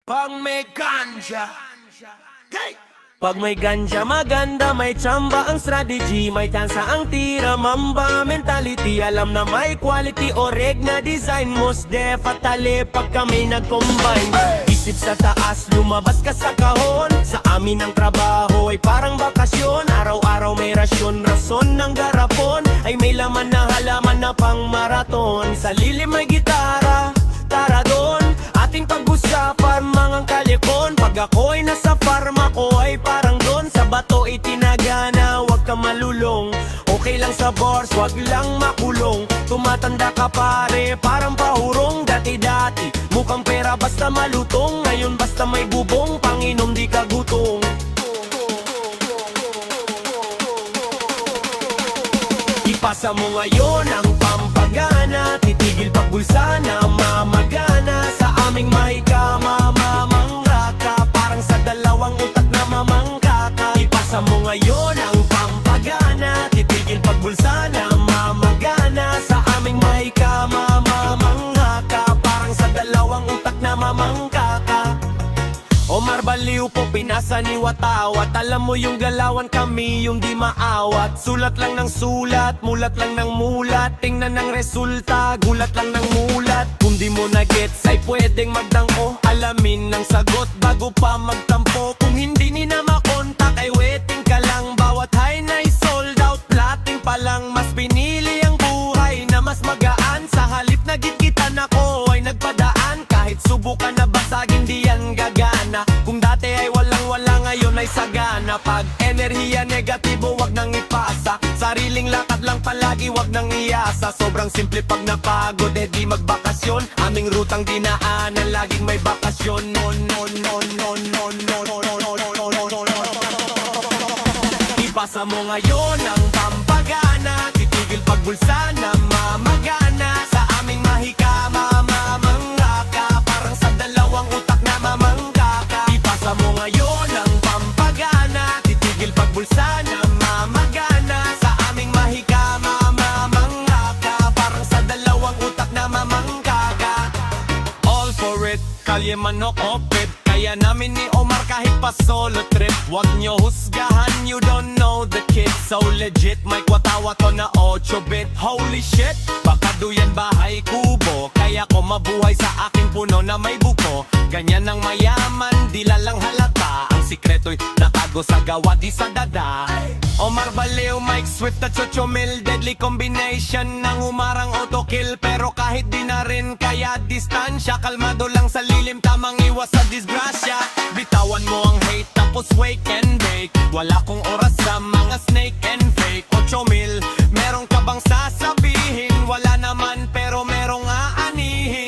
Pag may ganja, hey! Pag may ganja maganda, may tsamba ang strategy. May tansa ang tira, mamba mentality. Alam na may quality, oreg na design. Most def at tali pag kami nag-combine. Isip sa taas, lumabas ka sa kahon. Sa amin ang trabaho ay parang bakasyon. Araw-araw may rasyon, rason ng garapon. Ay may laman na halaman na pang maraton. Sa lilim may gitara, tara doon. Ating pag-usapan mga kalikon. Pag ako'y nasa farm, ako ay parang doon. Sa bato itinagana, wag ka malulong. Okay lang sa bars, wag lang makulong. Tumatanda ka pare, parang pahurong. Dati-dati, mukhang pera basta malutong. Ngayon basta may bubong, panginom di ka gutong. Ipasa mo ngayon ang pampagana. Titigil pagbulsa na mamagana. Sa aming mahika mamamangga ka. Parang sa dalawang utak na mamangka ka. Ipasa mo ngayon ang pampagana. Titigil pagbulsa na mamagana. Sa aming mahika mamamangga ka. Parang sa dalawang utak na mamangka ka. Omar Baliw po, pinasa ni Watawat. Alam mo yung galawan, kami yung di maawat. Sulat lang ng sulat, mulat lang ng mulat. Tingnan ng resulta, gulat lang ng mulat. Kung di mo na-gets ay pwedeng magdangko. Alamin ng sagot bago pa magtampo. Kung hindi ni na makontak ay waiting ka lang. Bawat high na sold out, plating pa lang. Mas pinili ang buhay na mas magaan. Sa halip na gitgitan ako ay nagpadaan. Kahit subukan na basagin di yan gagana. Kung dati ay walang-wala, ngayon ay sagana. Pag enerhiya negatibo, wag nang ipasa. Sariling lakad lang palagi, wag nang iasa. Sobrang simple pag napagod, eh di magbakasyon. Aming rutang dinaanan, laging may bakasyon. Ipasa mo ngayon ang pampagana. Titigil pagbulsa na mamagana. Sa aming mahika mamamangga ka. Parang sa dalawang utak na mamangga ka. Ipasa mo ngayon ang pampagana. Titigil pagbulsa na mamagana. Sa aming mahika mamamangga ka. Parang sa dalawang utak na mamangga ka. All for it, kalye manok opit. Kaya namin ni Omar kahit pa solo trip. Wag nyo husgahan, you don't know the kid. So legit, may kwatawa to na 8-bit. Holy shit, baka duyan bahay kubo. Kaya ko mabuhay sa aking puno na may buko. Ganyan ang mayaman, dila lang halata. Ang sikreto'y nakago sa gawa, di sa dada. Omar Baliw, Mike Swift at Chochomil. Deadly combination ng humarang autokill. Pero kahit di na rin kaya distansya. Kalmado lang sa lilim, tamang iwas sa disgrasya. Bitawan mo ang hate, tapos wake and bake. Wala kong oras sa mga snake and fake. 8,000, meron ka bang sasabihin? Wala naman pero merong aanihin.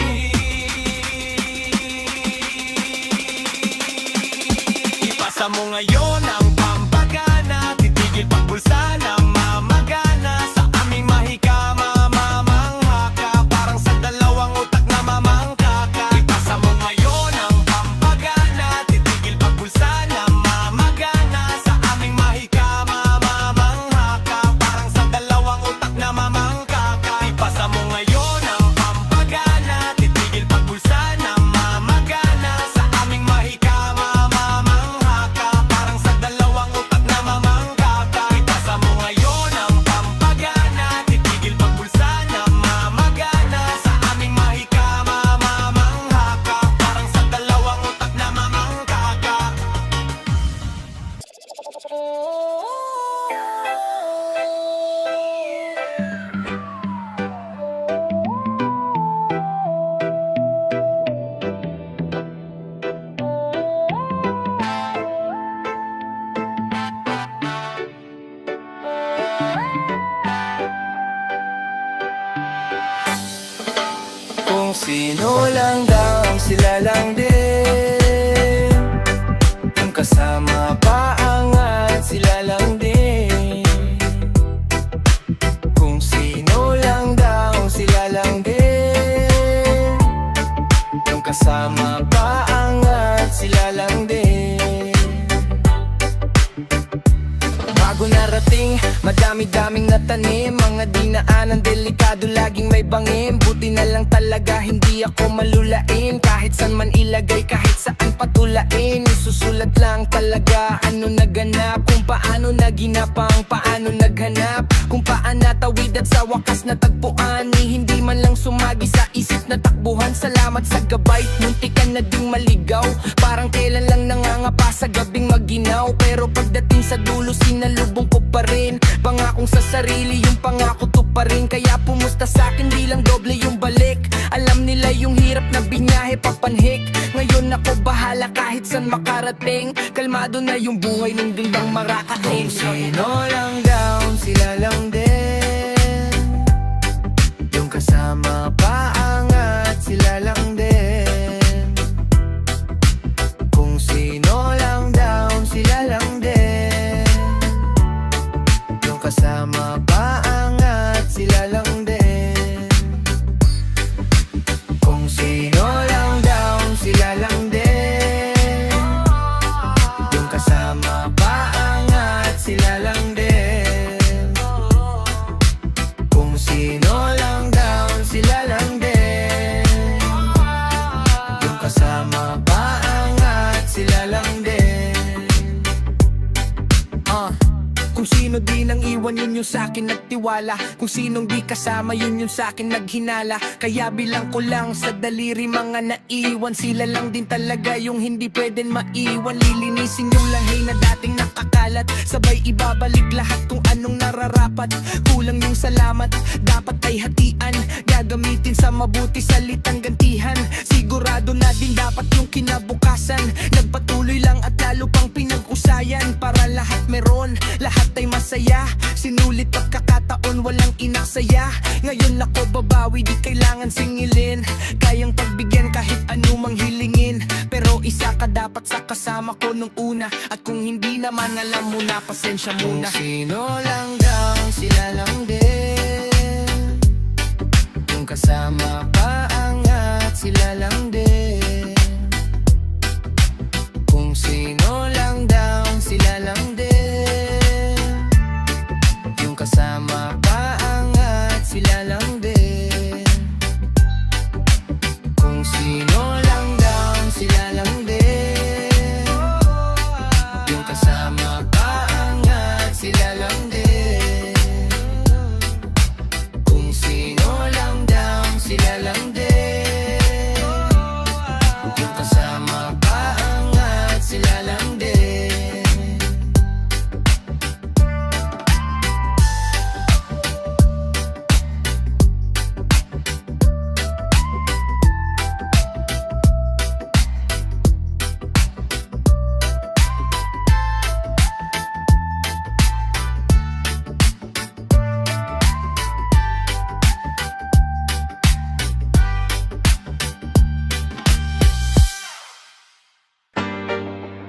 Ipasa mo ngayon ang pampagana. Titigil pagbulsa na mamagana. Sa aming mahika mamamangha ka. Parang sa dalawang utak na mamangka ka. Ipasa mo ngayon ang pampagana. Titigil pagbulsa na mamagana. Sa aming mahika mamamangha ka. Parang sa dalawang utak na mamangka ka. Ipasa mo ngayon ang pampagana. Titigil pagbulsa na mamagana. Sa aming mahika mamamangha ka. Parang sa dalawang utak na mamangka ka. Ipasa mo ngayon ang pampagana. Titigil pagbulsa na mamagana. Sa aming mahika mamamangha ka. Parang sa dalawang utak na mamangka ka. Kung sino lang daw, sila lang din. Kung kasama paangat, sila lang din. Kung sino lang daw, sila lang din. Kung kasama paangat, sila lang din. Bago narating darating Madami-daming natanim Mga dinaanan delikado laging may bangin Buti na lang talaga hindi ako malulain Kahit saan man ilagay, kahit saan patulain Isusulat lang talaga ano naganap Kung paano naginapang, paano naghanap Kung paano natawid at sa wakas natagpuan Ni hindi man lang sumagi sa isip na takbuhan Salamat sa gabay, muntikan na ding maligaw Parang kailan lang nangangapa sa gabing maginaw Pero pagdating sa dulo sinalubong ko pa rin Pangakong sa sarili yung pangako to pa rin Kaya pumusta sa'kin di lang doble yung balik Alam nila yung hirap na binyahe papanhik Ngayon ako bahala kahit saan makarating Kalmado na yung buhay ng dindang marakating Kung sino lang down sila lang din Yung kasama paangat sila lang din Kung sino lang down sila lang din Yung kasama paangat sila lang din Kung sino lang down sila lang din Yung kasama paangat sila lang din Kung sino lang down sila lang din Yung kasama paangat sila lang din Kung sino di nang iwan yun yung sa'kin nagtiwala Kung sinong di kasama yun yung sa'kin naghinala Kaya bilang ko lang sa daliri mga naiwan Sila lang din talaga yung hindi pwedeng maiwan Lilinisin yung lahi na dating nakakalat Sabay ibabalik lahat kung anong nararapat Kulang yung salamat, dapat ay hatian Gagamitin sa mabuti salitang gantihan Sigurado na din dapat yung kinabukasan Nagpatuloy lang at lalo pang pinag-usayan Para lahat meron, lahat ay masaya Sinulit pagkakataon, walang inaksaya Ngayon ako babawi, di kailangan singilin Kayang pagbigyan kahit anumang hilingin Pero isa ka dapat sa kasama ko nung una At kung hindi naman alam mo na, pasensya muna Kung sino lang down, sila lang din Yung kasama paangat, sila lang din Kung sino lang down, sila lang din Yung kasama paangat, sila lang din Kung sino lang down, sila lang din Yung kasama paangat, sila lang din Kung sino lang down, sila lang din Yung kasama paangat, sila lang din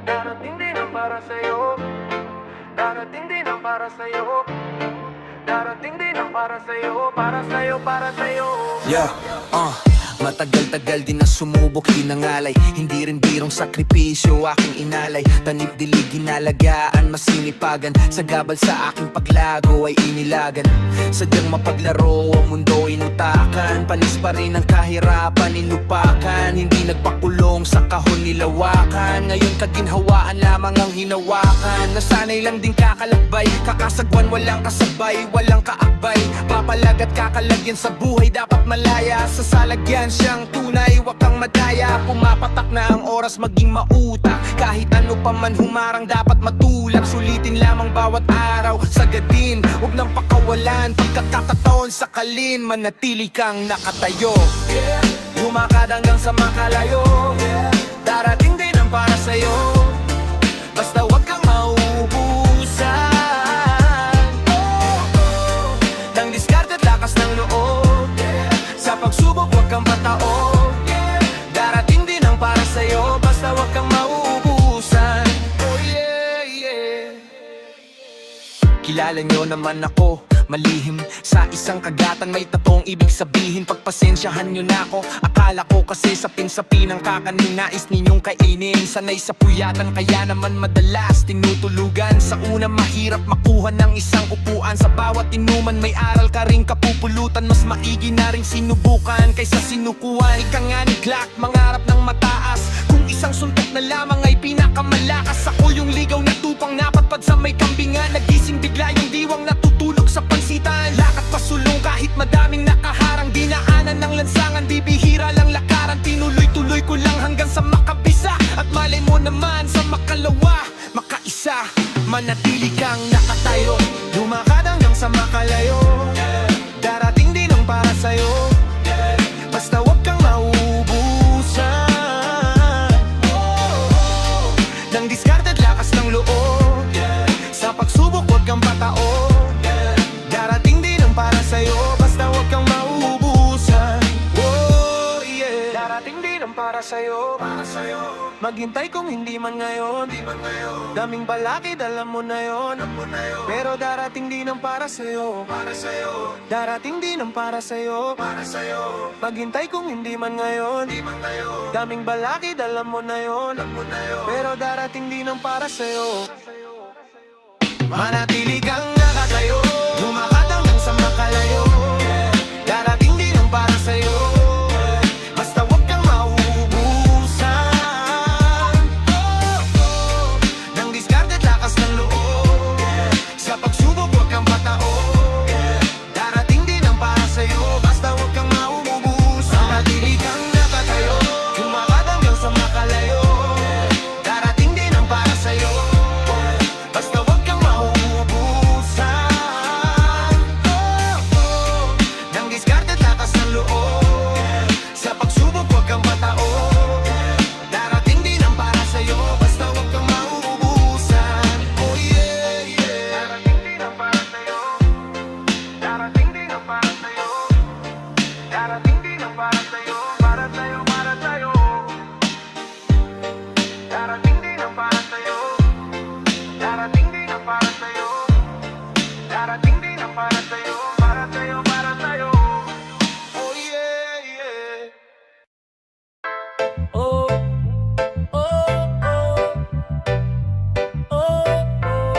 Darating din ang para sa'yo Darating din ang para sa'yo Darating din ang para sa'yo Para sa'yo, para sa'yo Yeah, matagal-tagal din na sumubok hinangalay Hindi rin birong sakripisyo aking inalay Tanip dilig ginalagaan, masinipagan Sa gabal sa aking paglago ay inilagan Sadyang mapaglaro ang mundo inutakan Palis pa rin ang kahirapan inupakan Hindi nagpakulong sa kahon nilawakan Ngayon kaginhawaan lamang ang hinawakan Nasanay lang din kakalakbay Kakasagwan walang kasabay, walang kaakbay Papalag at kakalagyan sa buhay dapat malaya Sa salagyan siyang tunay, wag kang madaya Pumapatak na ang oras maging mautak Kahit ano pa man humarang dapat matulak Sulitin lamang bawat araw, sagadin Huwag nang pakawalan, pagkakataon sakalin Manatili kang nakatayo Lumakad hanggang sa makalayo Darating din ang para sa'yo Basta wag kang mauubusan Nang diskarte at lakas ng loob Sa pagsubok wag kang patao Darating din ang para sa'yo Basta wag kang mauubusan Kilala nyo naman ako, malihim sa isang kagatan, may tatong ibig sabihin. Pagpasensyahan nyo na ako, akala ko kasi sapin-sapin ang kakanin nais ninyong kainin. Sanay sa puyatan kaya naman madalas tinutulugan. Sa una mahirap makuha ng isang upuan, sa bawat inuman may aral ka ring kapupulutan. Mas maigi na rin sinubukan kaysa sinukuhan. Ika nga ni Glock, mangarap ng mataas. Kung isang suntok na lamang ay pinakamalakas. Ako yung ligaw na tupang napatpad sa may kambingan. Nagising bigla yung diwang natutulog sa pansitan. Lakad pasulong kahit madaming nakaharang. Dinaanan ng lansangan, di bihira lang lakaran. Tinuloy-tuloy ko lang hanggang sa makabisa. At malay mo naman sa makalawa, makaisa. Manatili kang nakatayo, lumakad hanggang sa makalayo. Darating din ang para sa'yo, basta wag kang mauubusan ng diskarte at lakas ng loob. Sa pagsubok wag kang patao, darating din ang para sa'yo, basta wag kang mauubusan. Oh yeah, darating din ang para sa'yo. Maghintay kung hindi man ngayon, daming balakid alam mo na yon. Pero darating din ang para sa'yo, darating din ang para sa'yo. Maghintay kung hindi man ngayon, daming balakid alam mo na yon. Pero darating din ang para sa'yo. Manatili kang nakatayo, lumakad hanggang sa makalayo. Darating din ang para sa'yo, basta wag kang mauubusan ng diskarte at lakas ng loob. Sa pagsubok wag kang patao, darating din ang para sa'yo, basta wag kang mauubusan. Manatili kang nakatayo, lumakad hanggang sa makalayo. Darating din ang para sa'yo, basta wag kang mauubusan ng diskarte at lakas ng loob. Sa pagsubok wag kang patao, darating din ang para sa'yo, basta wag kang mauubusan. Oh yeah, yeah. Darating din ang para sa'yo, darating din ang para sa'yo, darating din ang para sa'yo, para sa'yo, para sa'yo. Darating din ang para sa'yo, darating din ang para sa'yo, darating din ang para sa'yo, para sa'yo, para sa'yo. Oh yeah, yeah. Oh, oh, oh, oh, oh.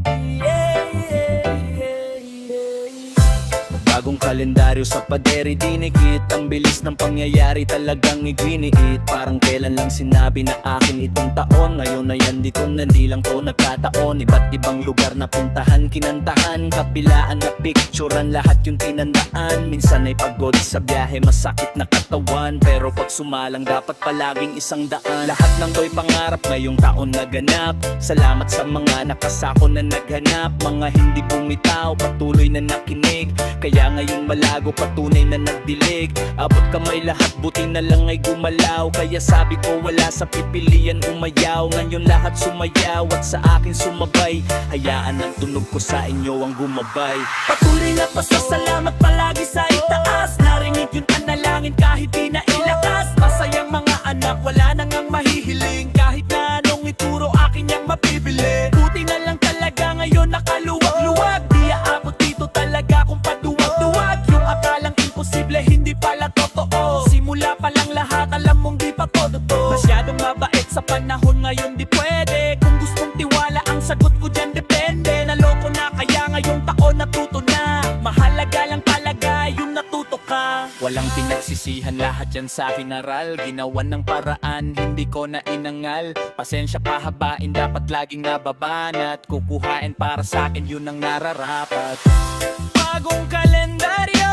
Yeah, yeah, yeah, yeah. Bagong kalendaryo sa paderi dinikit. Ang bilis ng pangyayari talagang igwiniit. Parang kailan lang sinabi na akin itong taon. Ngayon na yan dito na di lang to nagkataon. Iba't ibang lugar na puntahan, kinantahan, kapilaan na picturean, lahat yung tinandaan. Minsan ay pagod sa biyahe, masakit na katawan, pero pag sumalang dapat palaging isang daan. Lahat ng to'y pangarap ngayong taon naganap. Salamat sa mga nakasako na naghanap, mga hindi bumitaw, patuloy na nakinig. Kaya ngayon malago, patunay na nagdilig. Abot kamay lahat, buti na lang ay gumalaw. Kaya sabi ko wala sa pipilian umayaw. Ngayon lahat sumayaw at sa akin sumabay. Hayaan ang tunog ko sa inyo ang gumabay. Patuloy na pasasalamat palagi sa itaas. Narinig yung panalangin kahit di na ilakas. Masayang mga anak, wala nang ang mahihiling. Kahit na anong ituro akin yang mapibili. Buti na lang talaga ngayon nakaluwag-luwag. Di aabot dito talaga kung paduwag-duwag. Yung akalang imposible hindi pala totoo. Simula pa lang lahat alam mong di pa totoo. Masyadong mabait sa panahon ngayon di pwede. Kung gustong tiwala ang sagot ko dyan depende. Naloko na kaya ngayong taon natuto na. Mahalaga lang talaga yung natuto ka. Walang pinagsisihan, lahat yan sa akin aral. Ginawan ng paraan, hindi ko na inangal. Pasensya pahabain, dapat laging nababan. At kukuhain para sa akin yun ang nararapat. Bagong kalendaryo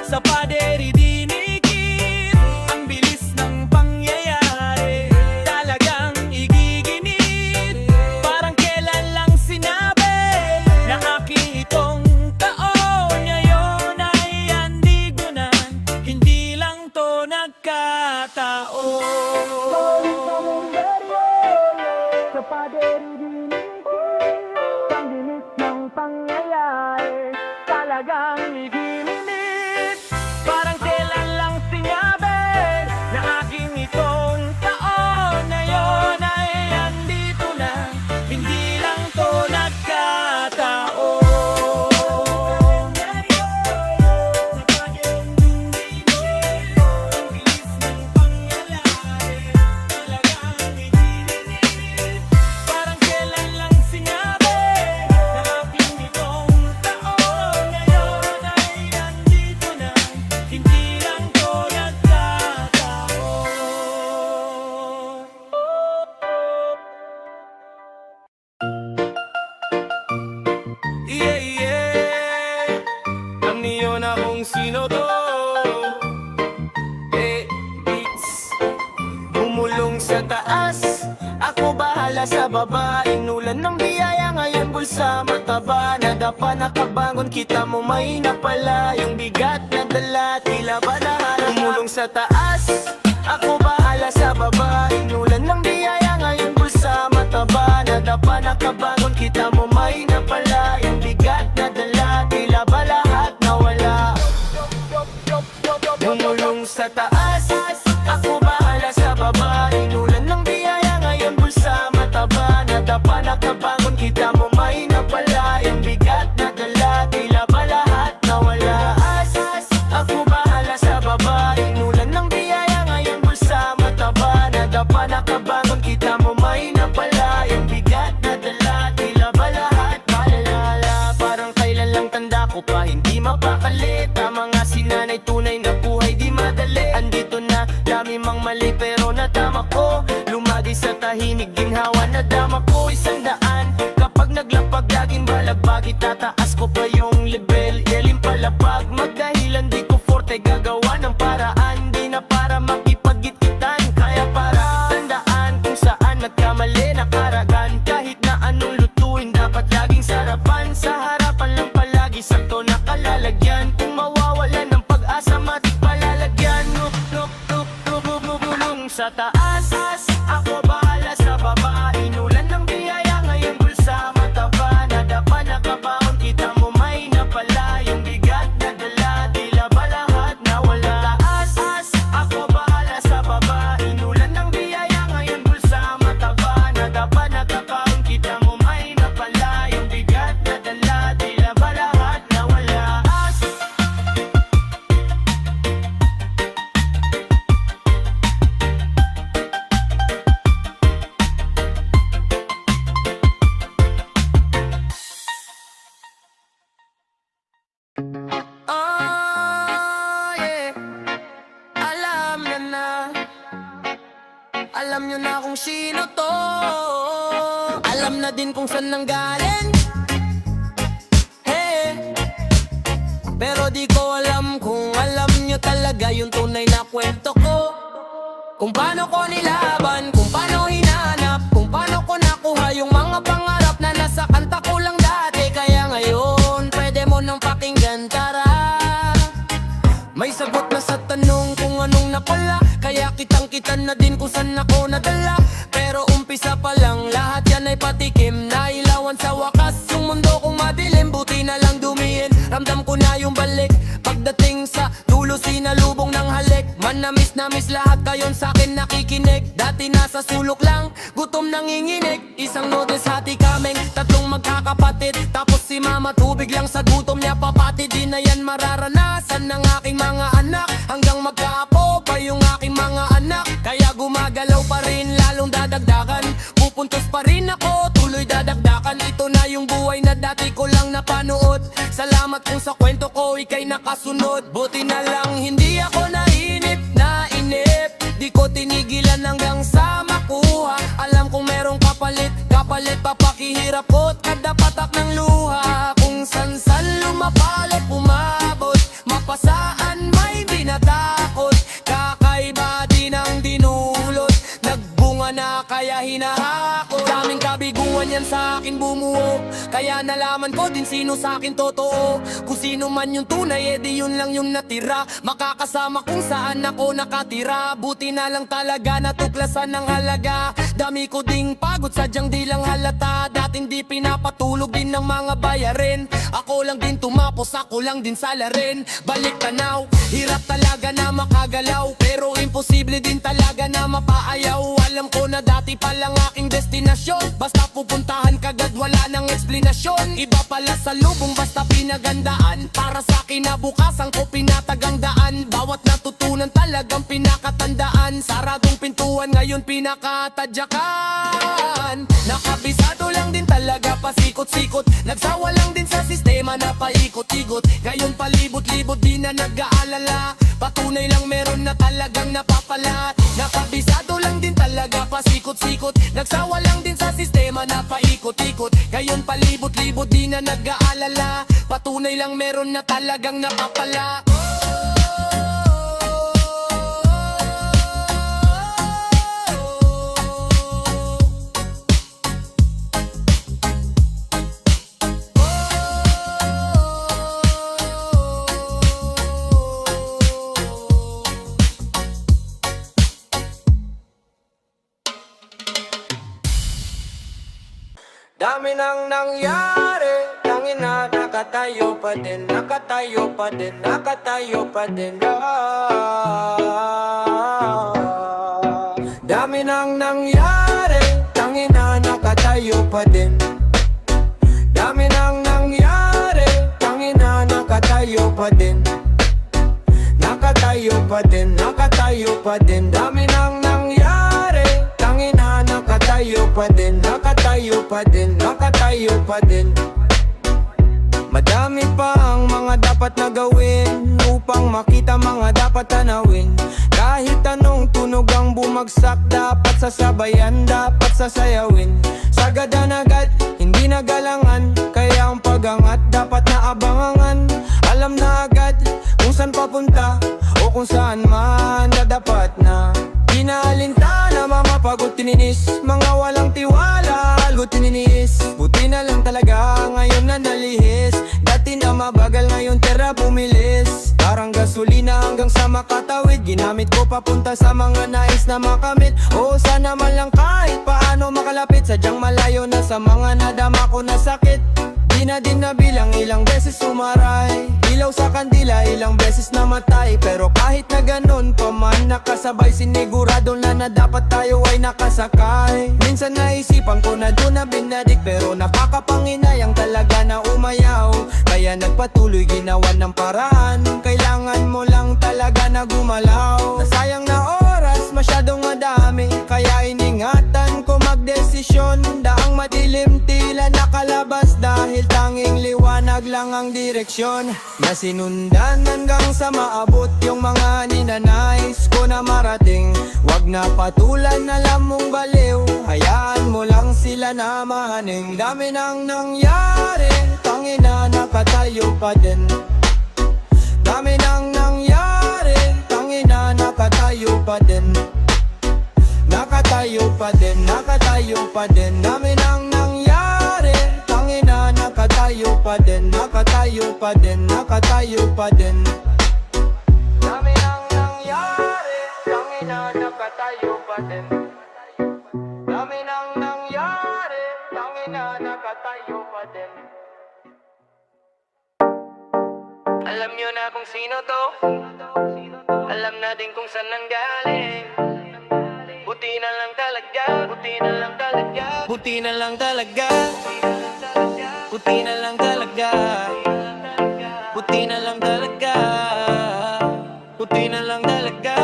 sa paderi dinikit. Ang bilis ng pangyayari talagang igiginit. Parang kailan lang sinabi na aking itong taon. Ngayon ay andigunan, hindi lang to nagkataon. Sa paderi dinikit. Ang bilis ng pangyayari talagang igiginit. Parang kailan lang sinabi na aking itong taon. Ngayon ay andito na, hindi lang to taas, ako bahala sa baba. Inulan ng biyaya ngayon bulsa mataba. Nadapa nakabangon kita mo may napala. Yung bigat na dala tila ba naharap. Tumulong sa taas, ako bahala sa baba. Inulan ng biyaya ngayon bulsa mataba. Nadapa nakabangon kita mo may napala. Yung bigat na dala tila ba lahat nawala. Tumulong sa taas, ako bahala sa baba. Inulan ng biyaya ngayon bulsa mataba. Nadapa nakabangon kita mo may napala. Yung bigat na dala tila ba lahat nawala. Ako bahala sa baba. Inulan ng biyaya ngayon bulsa mataba. Nadapa nakabangon kita mo may napala. Yung bigat na dala tila ba lahat malala. Parang kailan lang tanda ko pa hindi mapakali. Tama nga si nanay tunay na buhay di madali. Andito na dami mang mali pero natama ko. Lumagi sa tahimik ginhawa na dama ko. 100 kapag naglapag laging balagbag. Itataas ko pa yung level Yalim palapag magdahilan di ko forte. Gagawa ng paraan di na para makipagitkitan. Kaya para tandaan kung saan nagkamali nakaragan. Kahit na anong lutuin dapat laging sarapan. Sa harapan lang palagi sakto nakalalagyan. Kung mawawala ng pag-asa matik palalagyan. Tulong sa taas, ako bahala sa baba. Inulan ng biyaya ngayon bulsa mataba. Nadapa nakabaon kita mo may napala. Yung bigat na dala tila ba lahat nawala. Taas, ako bahala sa baba. Inulan ng biyaya ngayon bulsa mataba. Nadapa nakabaon kita mo may napala. Yung bigat na dala tila ba lahat nawala. Yeah. Alam na na. Alam nyo na kung sino to. Alam na din kung saan nanggaling. Hey. Pero di ko alam kung alam nyo talaga yung tunay na kwento ko. Kung paano ko nilaban, kung paano hinanap, kung paano ko nakuha yung mga pangarap na nasa kanta ko lang dati. Kaya ngayon, pwede mo nang pakinggan, tara. May sagot na sa tanong kung anong napala. Kaya kitang-kita na din kung saan ako nadala. Pero umpisa pa lang, lahat yan ay patikim. Nailawan sa wakas, yung mundo kong madilim. Buti na lang dumiin, ramdam ko na yung balik. Pagdating sa dulo, sinalubong ng halik. Manamis-namis lahat kayon sa'kin nakikinig. Dati nasa sulok lang, gutom nanginginig. Isang noodles hati kaming, tatlong magkakapatid. Tapos si mama tubig lang sa gutom niya papatid. Di na yan mararanasan ng aking mga anak. Hanggang magkaapo pa yung aking mga anak. Kaya gumagalaw pa rin, lalong dadagdagan. Pupuntos pa rin ako, tuloy dadagdakan. Ito na yung buhay na dati ko lang napanood. Salamat kung sa kwento ko ika'y nakasunod. Buti na lang hindi ako nainip. Di ko tinigilan hanggang sa makuha. Alam kong merong kapalit papakihirap ko't kada patak ng luha. Kung san-san lumapalot umabot, mapasaan may binatakot. Kakaiba din ang dinulot, nagbunga na kaya hinahakot. Daming kabiguan yan sa akin bumuo. Kaya nalaman ko din sino sa akin totoo. Kung sino man yung tunay, edi yun lang yung natira. Makakasama kung saan ako nakatira. Buti na lang talaga natuklasan ng halaga. Dami ko ding pagod, sadyang di lang halata. Dating di pinapatulog din ng mga bayarin. Ako lang din tumapos, ako lang din salarin. Balik tanaw, hirap talaga na makagalaw. Pero imposible din talaga na mapaayaw. Alam ko na dati pa lang aking destinasyon. Basta pupuntahan kagad, wala nang eksplanasyon. Iba pala sa lubong, basta pinagandaan. Para sa kinabukasan ko pinatagang daan. Bawat natutunan talagang pinakatandaan. Saradong pintuan ngayon pinakatadyakan. Nakabisado lang din talaga pasikot-sikot. Nagsawa lang din sa sistema na paikot-ikot. Ngayon palibot-libot di na nag-aalala. Patunay lang meron na talagang napapala. Nakabisado lang din talaga pasikot-sikot. Nagsawa lang din sa sistema na paikot-ikot. Ngayon palibot-libot di na nag-aalala. Patunay lang meron na talagang napapala. Dami nang nangyari, tangin na nakatayo pa din, nakatayo pa din, nakatayo pa din. Dami nang nangyari, tangin na nakatayo pa din. Dami nang nangyari, tangin na nakatayo pa din. Nakatayo pa din, nakatayo pa din. Dami nang nangyari, tangin na nakatayo pa din, nakatayo pa din, nakatayo pa din. Madami pa ang mga dapat na gawin upang makita mga dapat tanawin. Kahit anong tunog ang bumagsak, dapat sasabayan, dapat sasayawin. Sagadan agad, hindi nagalangan, kaya ang pagangat dapat naabangan. Alam na agad kung saan papunta o kung saan man dapat na. Di na alintana, mga pagod tininis, mga walang tiwala, algo tininis. Buti na lang talaga ngayon na nalihis. Dati na mabagal, ngayon tera bumilis. Parang gasolina hanggang sa makatawid, ginamit ko papunta sa mga nais na makamit. O sana man lang kahit paano makalapit, sadyang malayo na sa mga nadama ko na sakit. Di na din nabilang, ilang beses sumaray, ilaw sa kandila, ilang beses namatay. Pero kahit na ganun pa man nakasabay, sinigurado na dapat tayo ay nakasakay. Minsan naisipan ko na doon na binadik, pero nakakapanginayang talaga na umayaw. Kaya nagpatuloy, ginawa ng paraan, kailangan mo lang talaga na gumalaw. Nasayang na oras, masyadong madami, kaya iningatan ko magdesisyon. Daang madilim, tila nakalabas, dahil tanging liwanag lang ang direksyon. Na sinundan hanggang sa maabot yung mga ninanais ko na marating. Wag na patulan, alam mong baliw, hayaan mo lang sila na mahaning. Dami nang nangyari, tangin na nakatayo pa din. Dami nang nangyari, tangin na nakatayo pa din. Nakatayo pa din, nakatayo pa din. Dami nang nangyari, tangin na nakatayo pa din, nakatayo pa din, nakatayo pa din. Dami nang nangyari, tangin na nakatayo pa din. Dami nang nangyari, tangin na nakatayo pa din. Alam nyo na kung sino to, alam natin kung saan nanggaling. Buti na lang talaga, buti na lang talaga, buti na lang talaga, buti na lang talaga, buti na lang talaga, buti na lang talaga,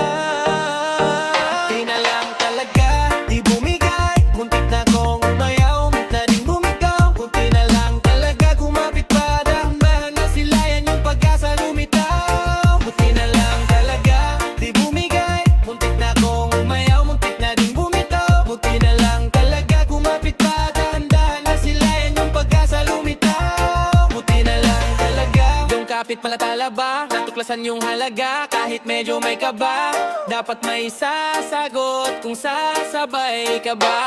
buti na lang talaga. Di bumigay, muntik na kong umayaw, muntik na din bumigaw. Buti na lang talaga, kumapit pa, dahan-dahan na sila, yan yung pag-asa lumitaw. Buti na lang talaga, di bumigay, muntik na kong umayaw, muntik na din bumitaw. Buti na lang talaga, kumapit pa, dahan-dahan na sila, yan yung pag-asa lumitaw. Buti na lang talaga, yung kapit palatala ba, natuklasan yung halaga. Kahit medyo may kaba, dapat may sasagot kung sasabay ka ba.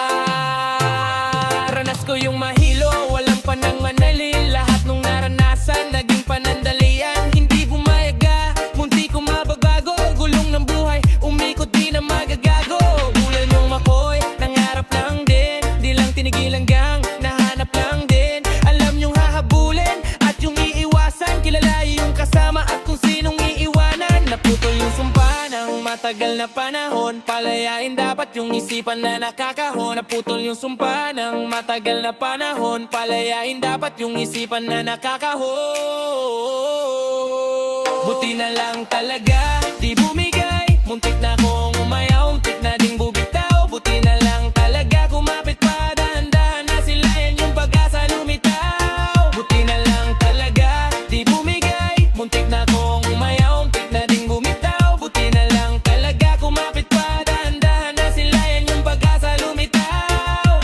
Ranas ko yung mahilo, walang pananganali. Lahat nung naranasan, naging panandalian. Hindi bumayaga, munti ko mababago. Gulong ng buhay, umikot di na magagago. Bulal mong makoy, nangarap lang din. Di lang tinigil hanggang nahanap lang din. Alam nyong hahabulin at yung iiwasan. Kilala yung kasama at kung sinong iiwanan. Naputol yung sumpa ng matagal na panahon. Palayain dapat yung isipan na nakakahon. Naputol yung sumpa ng matagal na panahon. Palayain dapat yung isipan na nakakahon. Buti na lang talaga, di bumigay, muntik na kong umayaw, muntik na ding bubitaw. Buti na lang talaga, kumapit pa, dahan-dahan na sila, yan yung pag-asa lumitaw. Buti na lang talaga, di bumigay, muntik na kong umayaw, muntik na ding bumitaw. Buti na lang talaga, kumapit pa, dahan-dahan na sila, yan yung pag-asa lumitaw.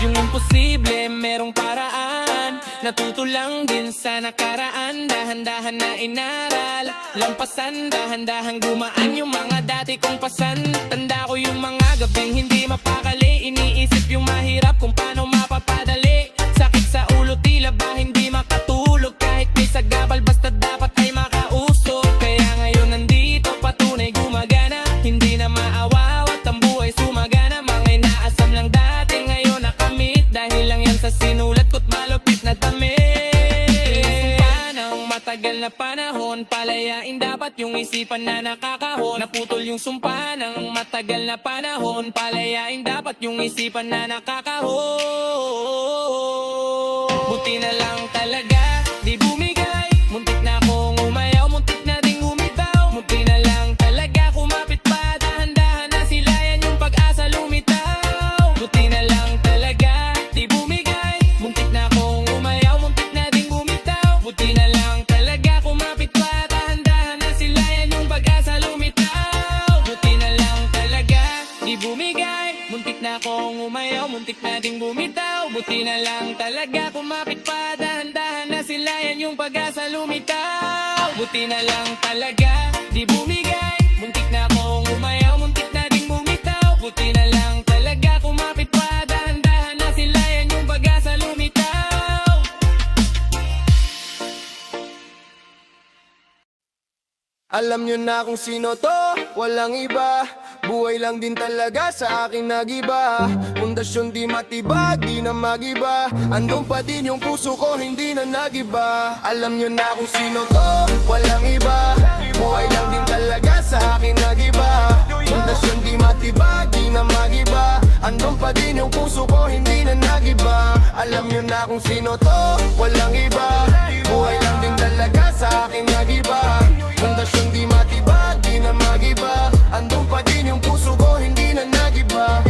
Yung imposible, merong paraan, natuto lang din sa nakaraan. Dahan-dahan na inaral, lampasan, dahan-dahan gumaan yung mga dati kong pasan. Tanda ko yung mga gabing hindi mapakali, iniisip yung mahirap kung paano mapapadali. Sakit sa ulo, tila ba hindi makatulog, kahit may sagabal, basta dapat ay makausok. Kaya ngayon nandito, patunay gumagana, hindi na maawaw at ang buhay sumagana. Mga inaasam lang dati, ngayon nakamit, dahil lang yan sa matagal na panahon, palayain dapat yung isipan na nakakahon. Naputol yung sumpa ng matagal na panahon, palayain dapat yung isipan na nakakahon. Buti na lang talaga, di bumigay. Muntik na akong umayaw, muntik na ding umitaw. Muntik na lang talaga, kumapit pa, dahan-dahan na sila, yan yung pag-asa lumitaw. Buti na lang talaga, di bumigay. Muntik na akong umayaw, muntik na ding umitaw. Buti na lang talaga, kumapit pa, dahan-dahan na sila, yan yung pag-asa lumitaw. Buti na lang talaga, di bumigay. Muntik na akong umayaw, muntik na ding bumitaw. Buti na lang talaga, kumapit pa, dahan-dahan na sila, yan yung pag-asa lumitaw. Buti na lang talaga, di bumigay. Muntik na akong umayaw, muntik na ding bumitaw. Buti na lang talaga, kumapit pa, dahan-dahan na sila, yan yung pag-asa lumitaw. Alam nyo na kung sino to, walang iba. Buhay lang din talaga sa akin nagiba. Pundasyon di matibag, di na magiba. Andun pa din yung puso ko, hindi na nagiba. Alam nyo na kung sino to, walang iba. Buhay lang din talaga sa akin nagiba. Pundasyon di matibag, di na magiba. Andun pa din yung puso ko, hindi na nagiba. Alam nyo na kung sino to, walang iba. Buhay lang din talaga sa akin nagiba. Pundasyon di matibag, di na magiba. Andun pa din yung puso ko, hindi na nagiba.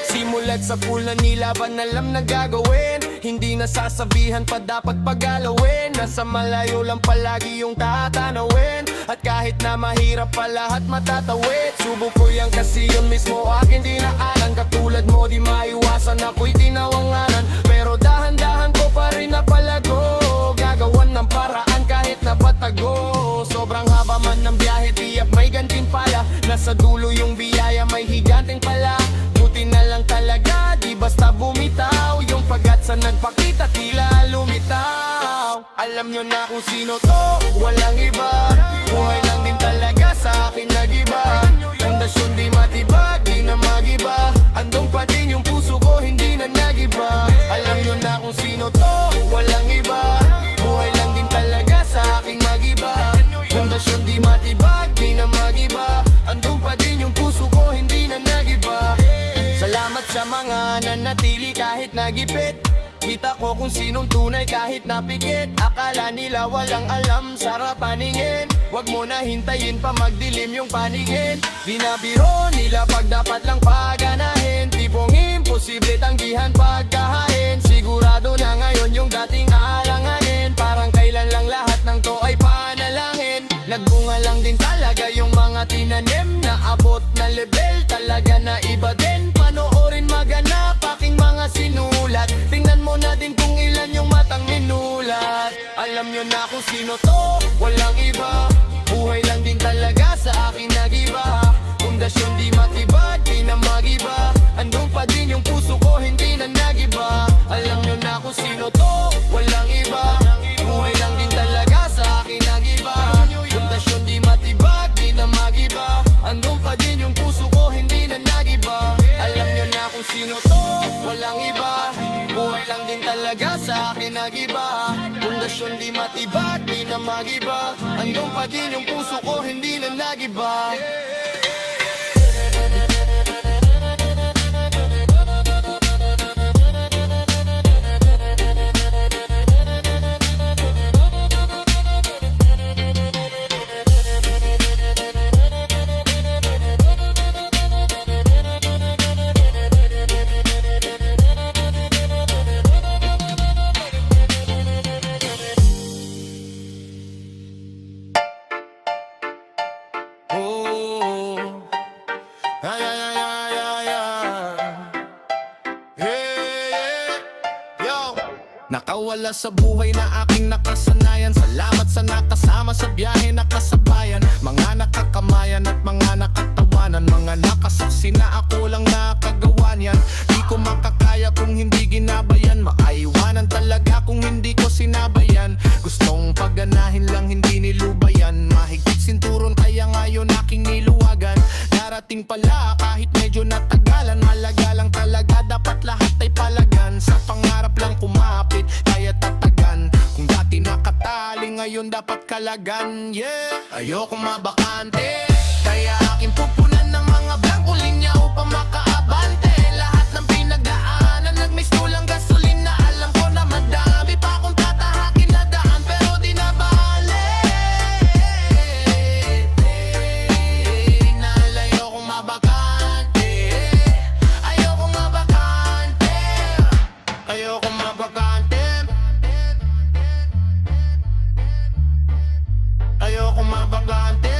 Simulat sa pula nilaban, alam na gagawin. Hindi na sasabihan pa, dapat pagalawin. Nasa malayo lang palagi yung tatanawin. At kahit na mahirap pa lahat matatawid. Subok ko yan kasi yun mismo akin dinaanan. Katulad mo di maiwasan, ako'y tinawanganan. Pero dahan-dahan ko pa rin napalago. Gagawan ng paraan kahit napatago. Sobrang haba man ng biyahe, tiyak may gantimpala. Nasa dulo yung biyaya, may higanting pala. Buti na lang talaga, di basta bumitaw. Yung pagat sa nagpakita, tila lumitaw. Alam nyo na kung sino to, walang iba. Buhay lang din talaga sa akin nagiba. Pundasyon di matibag, di na magiba. Andong pa din yung puso ko, hindi na nagiba. Alam nyo na kung sino to, walang iba. Buhay lang din talaga sa aking magiba. Pundasyon di matibag, di na magiba. Andun pa din yung puso ko, hindi na nagiba. Salamat sa mga nanatili kahit nagipit. Kita ko kung sinong tunay kahit napikit. Akala nila walang alam, sarap paningin. Wag mo na hintayin pa magdilim yung paningin. Binabiro nila pag dapat lang paganahin. Tipong imposible tanggihan pagkahain. Sigurado na ngayon yung dating aalanganin. Parang kailan lang lahat ng to ay panalangin. Nagbunga lang din talaga yung mga tinanim. Naabot na level talaga na iba din. Panoorin maganap aking mga sinulat. Tingnan mo na din kung ilan yung matang minulat. Alam nyo na kung sino to, walang iba. Buhay lang din talaga sa akin nagiba. Pundasyon di matibag, di na magiba. Andun pa din yung puso ko, hindi na nagiba. Alam nyo na kung sino to, walang iba. Buhay lang din talaga sa akin nagiba. Pundasyon di matibag, di na magiba. Andun pa din yung puso ko, hindi na nagiba. Alam nyo na kung sino to, walang iba. Buhay lang din talaga sa akin nagiba. Pundasyon di matibag, di na magiba. Andun pa din yung puso ko, hindi na nagiba. Nakawala sa buhay na aking nakasanayan. Salamat sa nakasama sa biyahe nakasabayan. Mga nakakamayan at mga nakatawanan. Mga nakasaksi na ako lang nakagawa niyan. Di ko makakaya kung hindi ginabayan. Maiwanan talaga kung hindi ko sinabayan. Gustong pagganahin lang hindi nilubayan. Mahigpit sinturon kaya ngayon aking niluwagan. Darating pala kahit medyo natagalan. Malaga lang talaga dapat lahat ay palagan. Sa pangarap lang kumapit kaya tatagan. Kung dati nakatali ngayon kondisyon dapat kalagan, yeah. Ayokong mabakante, kaya aking pupunan ng mga blankong linya upang makaabante. Lahat ng pinagdaanan, nag-miss ko lang gasolina. Alam ko na madami pa akong tatahakin na daan, pero di na bale. Inal, ayokong mabakante, ayokong mabakante, ayokong mabakante, ayokong mabakante,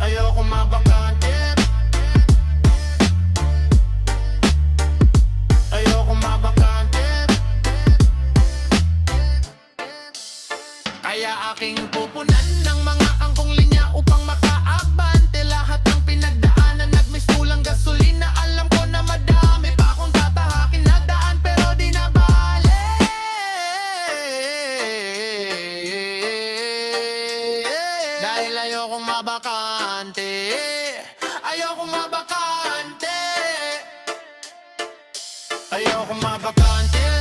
ayokong mabakante, ayokong mabakante. Kaya aking pupunan ng mga kangkong linya upang makaabante. Lahat ng pinagdaanan, nag-miss kulang gasolina. Alam ko na madami pa akong tatahakin na daan, pero di na bale. Dahil ayokong mabakante, ayokong mabakante, ayokong mabakante.